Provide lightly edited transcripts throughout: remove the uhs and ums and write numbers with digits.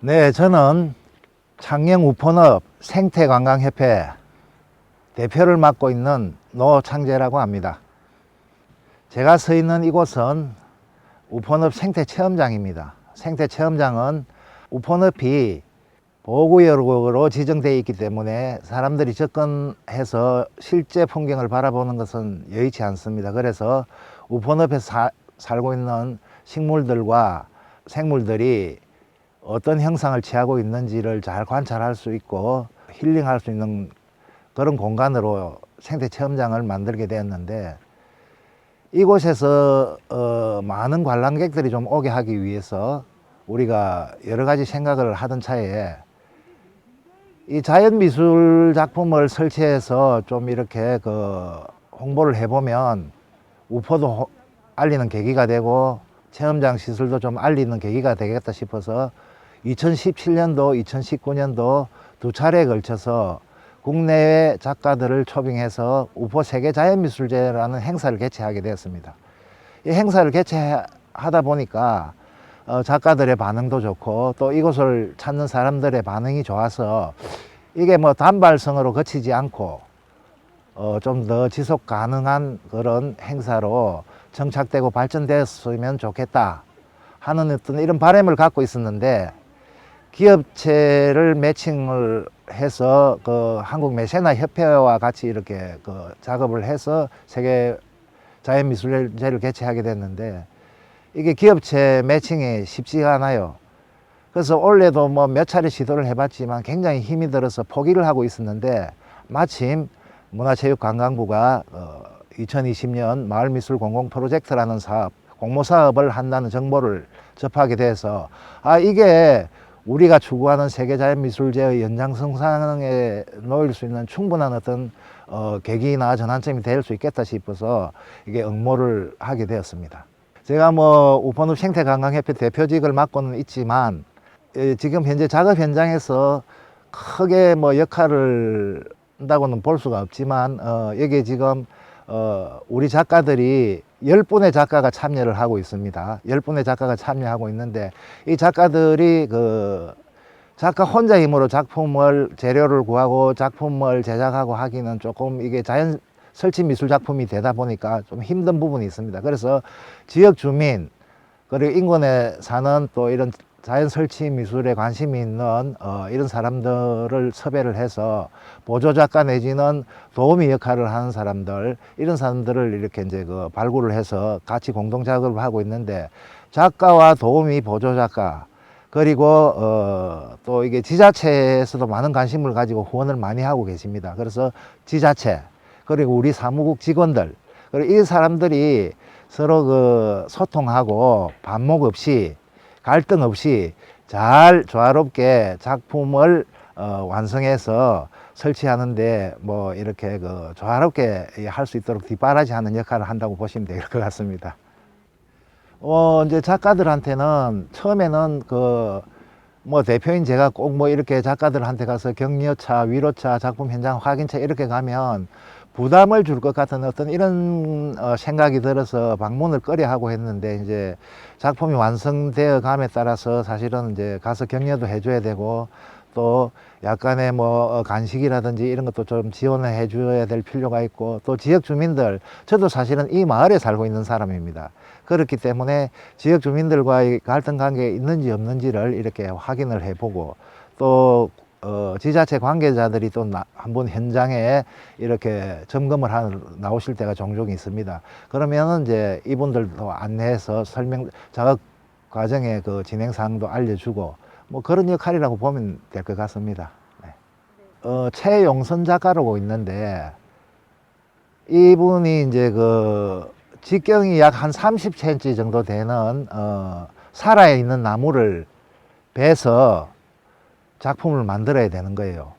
네, 저는 창녕우폰업 생태관광협회 대표를 맡고 있는 노창재라고 합니다. 제가 서 있는 이곳은 우폰업 생태체험장입니다. 생태체험장은 우폰업이 보호구역으로 지정되어 있기 때문에 사람들이 접근해서 실제 풍경을 바라보는 것은 여의치 않습니다. 그래서 우폰업에 살고 있는 식물들과 생물들이 어떤 형상을 취하고 있는지를 잘 관찰할 수 있고 힐링할 수 있는 그런 공간으로 생태체험장을 만들게 되었는데, 이곳에서 많은 관람객들이 좀 오게 하기 위해서 우리가 여러 가지 생각을 하던 차에 이 자연미술 작품을 설치해서 좀 이렇게 홍보를 해보면 우포도 알리는 계기가 되고 체험장 시설도 좀 알리는 계기가 되겠다 싶어서 2017년도, 2019년도 두 차례에 걸쳐서 국내외 작가들을 초빙해서 우포 세계 자연미술제라는 행사를 개최하게 되었습니다. 이 행사를 개최하다 보니까 작가들의 반응도 좋고 또 이곳을 찾는 사람들의 반응이 좋아서 이게 뭐 단발성으로 그치지 않고 좀 더 지속 가능한 그런 행사로 정착되고 발전되었으면 좋겠다 하는 어떤 이런 바람을 갖고 있었는데, 기업체를 매칭을 해서 한국 메세나 협회와 같이 이렇게 작업을 해서 세계 자연미술제를 개최하게 됐는데, 이게 기업체 매칭이 쉽지가 않아요. 그래서 올해도 뭐 몇 차례 시도를 해봤지만 굉장히 힘이 들어서 포기를 하고 있었는데, 마침 문화체육관광부가 2020년 마을미술 공공프로젝트라는 사업, 공모사업을 한다는 정보를 접하게 돼서 이게 우리가 추구하는 세계자연미술제의 연장선상에 놓일 수 있는 충분한 어떤 계기나 전환점이 될 수 있겠다 싶어서 이게 응모를 하게 되었습니다. 제가 뭐 우폰업 생태관광협회 대표직을 맡고는 있지만 지금 현재 작업 현장에서 크게 뭐 역할을 한다고는 볼 수가 없지만 여기에 지금 우리 작가들이 10분의 작가가 참여를 하고 있습니다. 10분의 작가가 참여하고 있는데, 이 작가들이 작가 혼자 힘으로 작품을 재료를 구하고 작품을 제작하고 하기는 조금 이게 자연 설치 미술 작품이 되다 보니까 좀 힘든 부분이 있습니다. 그래서 지역 주민 그리고 인근에 사는 또 이런 자연 설치 미술에 관심이 있는 이런 사람들을 섭외를 해서 보조 작가 내지는 도우미 역할을 하는 사람들, 이런 사람들을 이렇게 이제 발굴을 해서 같이 공동 작업을 하고 있는데, 작가와 도우미, 보조 작가 그리고 또 이게 지자체에서도 많은 관심을 가지고 후원을 많이 하고 계십니다. 그래서 지자체 그리고 우리 사무국 직원들, 그리고 이 사람들이 서로 소통하고 반목 없이 갈등 없이 잘 조화롭게 작품을 완성해서 설치하는데 뭐 이렇게 조화롭게 할 수 있도록 뒷바라지하는 역할을 한다고 보시면 될 것 같습니다. 이제 작가들한테는 처음에는 뭐 대표인 제가 꼭 뭐 이렇게 작가들한테 가서 격려차, 위로차, 작품 현장 확인차 이렇게 가면 부담을 줄 것 같은 어떤 이런 생각이 들어서 방문을 꺼려 하고 했는데, 이제 작품이 완성되어 감에 따라서 사실은 이제 가서 격려도 해줘야 되고 또 약간의 뭐 간식이라든지 이런 것도 좀 지원을 해줘야 될 필요가 있고, 또 지역 주민들, 저도 사실은 이 마을에 살고 있는 사람입니다. 그렇기 때문에 지역 주민들과의 갈등 관계가 있는지 없는지를 이렇게 확인을 해보고, 또 지자체 관계자들이 또 한번 현장에 이렇게 점검을 나오실 때가 종종 있습니다. 그러면은 이제 이분들도 안내해서 작업 과정의 진행 사항도 알려주고 뭐 그런 역할이라고 보면 될 것 같습니다. 네. 최용선 작가라고 있는데, 이분이 이제 직경이 약 한 30cm 정도 되는 살아있는 나무를 베서 작품을 만들어야 되는 거예요.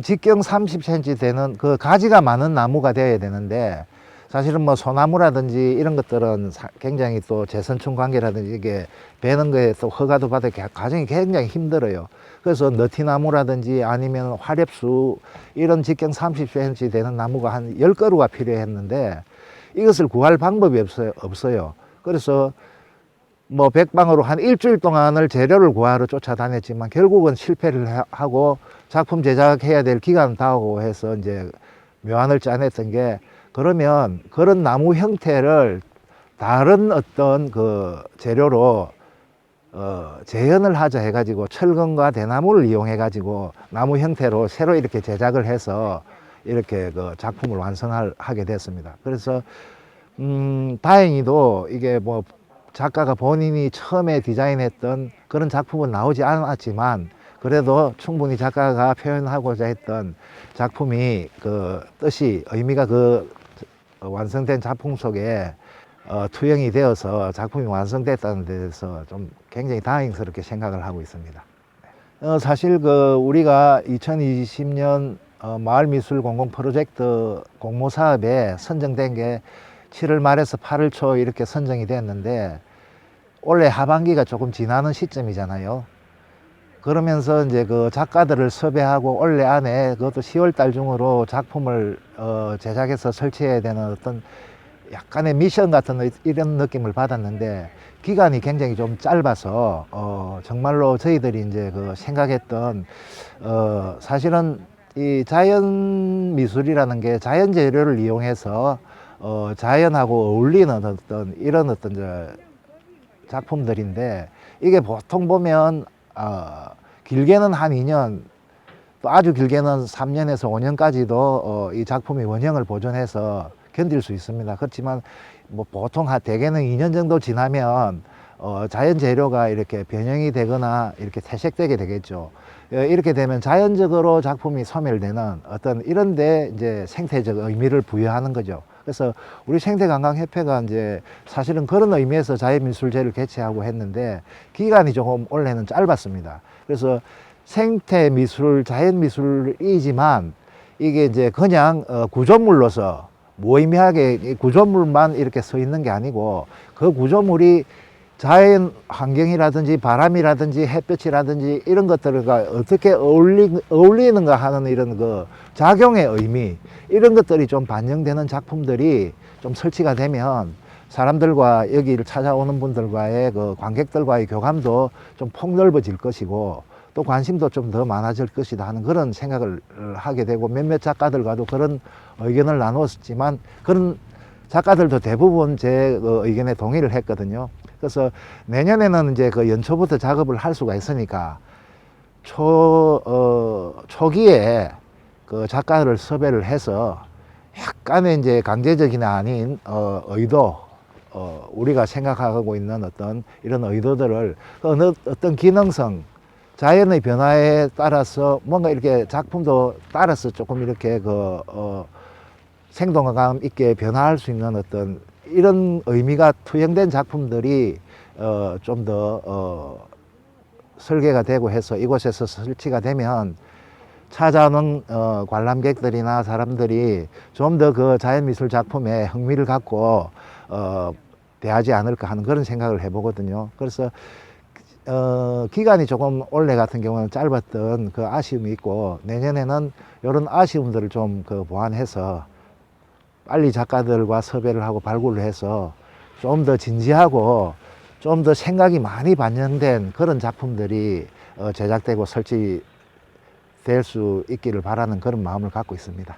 직경 30cm 되는 가지가 많은 나무가 되어야 되는데, 사실은 뭐 소나무라든지 이런 것들은 굉장히 또 재선충 관계라든지 이게 베는 거에 또 허가도 받을 과정이 굉장히 힘들어요. 그래서 너티나무라든지 아니면 화렵수 이런 직경 30cm 되는 나무가 한 10그루가 필요했는데 이것을 구할 방법이 없어요. 그래서 뭐 백방으로 한 일주일 동안을 재료를 구하러 쫓아다녔지만 결국은 실패를 하고 작품 제작해야 될 기간 다하고 해서 이제 묘안을 짜냈던 게, 그러면 그런 나무 형태를 다른 어떤 그 재료로 재현을 하자 해가지고 철근과 대나무를 이용해가지고 나무 형태로 새로 이렇게 제작을 해서 이렇게 그 작품을 완성하게 됐습니다. 그래서 다행히도 이게 뭐 작가가 본인이 처음에 디자인했던 그런 작품은 나오지 않았지만, 그래도 충분히 작가가 표현하고자 했던 작품이 그 뜻이, 의미가 그 완성된 작품 속에 투영이 되어서 작품이 완성됐다는 데서 좀 굉장히 다행스럽게 생각을 하고 있습니다. 사실 그 우리가 2020년 마을미술 공공 프로젝트 공모 사업에 선정된 게 7월 말에서 8월 초 이렇게 선정이 됐는데, 올해 하반기가 조금 지나는 시점이잖아요. 그러면서 이제 그 작가들을 섭외하고 올해 안에, 그것도 10월 달 중으로 작품을 제작해서 설치해야 되는 어떤 약간의 미션 같은 이런 느낌을 받았는데, 기간이 굉장히 좀 짧아서 정말로 저희들이 이제 그 생각했던 사실은 이 자연 미술이라는 게 자연 재료를 이용해서 자연하고 어울리는 어떤 이런 어떤 작품들인데, 이게 보통 보면 길게는 한 2년, 또 아주 길게는 3년에서 5년까지도 이 작품이 원형을 보존해서 견딜 수 있습니다. 그렇지만 뭐 보통 대개는 2년 정도 지나면 자연 재료가 이렇게 변형이 되거나 이렇게 퇴색되게 되겠죠. 이렇게 되면 자연적으로 작품이 소멸되는 어떤 이런데 이제 생태적 의미를 부여하는 거죠. 그래서 우리 생태관광협회가 이제 사실은 그런 의미에서 자연미술제를 개최하고 했는데, 기간이 조금 올해는 짧았습니다. 그래서 생태미술, 자연미술이지만 이게 이제 그냥 구조물로서 무의미하게 구조물만 이렇게 서 있는 게 아니고, 그 구조물이 자연 환경이라든지 바람이라든지 햇볕이라든지 이런 것들과 어떻게 어울리는가 하는 이런 그 작용의 의미, 이런 것들이 좀 반영되는 작품들이 좀 설치가 되면 사람들과 여기를 찾아오는 분들과의 그 관객들과의 교감도 좀 폭넓어질 것이고, 또 관심도 좀 더 많아질 것이다 하는 그런 생각을 하게 되고, 몇몇 작가들과도 그런 의견을 나누었지만 그런 작가들도 대부분 제 의견에 동의를 했거든요. 그래서 내년에는 이제 그 연초부터 작업을 할 수가 있으니까 초기에 그 작가를 섭외를 해서 약간의 이제 강제적이나 아닌 의도, 우리가 생각하고 있는 어떤 이런 의도들을 어떤 기능성, 자연의 변화에 따라서 뭔가 이렇게 작품도 따라서 조금 이렇게 생동감 있게 변화할 수 있는 어떤 이런 의미가 투영된 작품들이 좀 더 설계가 되고 해서 이곳에서 설치가 되면 찾아오는 관람객들이나 사람들이 좀 더 그 자연미술 작품에 흥미를 갖고 대하지 않을까 하는 그런 생각을 해보거든요. 그래서 기간이 조금 올해 같은 경우는 짧았던 그 아쉬움이 있고, 내년에는 이런 아쉬움들을 좀 보완해서 빨리 작가들과 섭외를 하고 발굴을 해서 좀 더 진지하고 좀 더 생각이 많이 반영된 그런 작품들이 제작되고 설치될 수 있기를 바라는 그런 마음을 갖고 있습니다.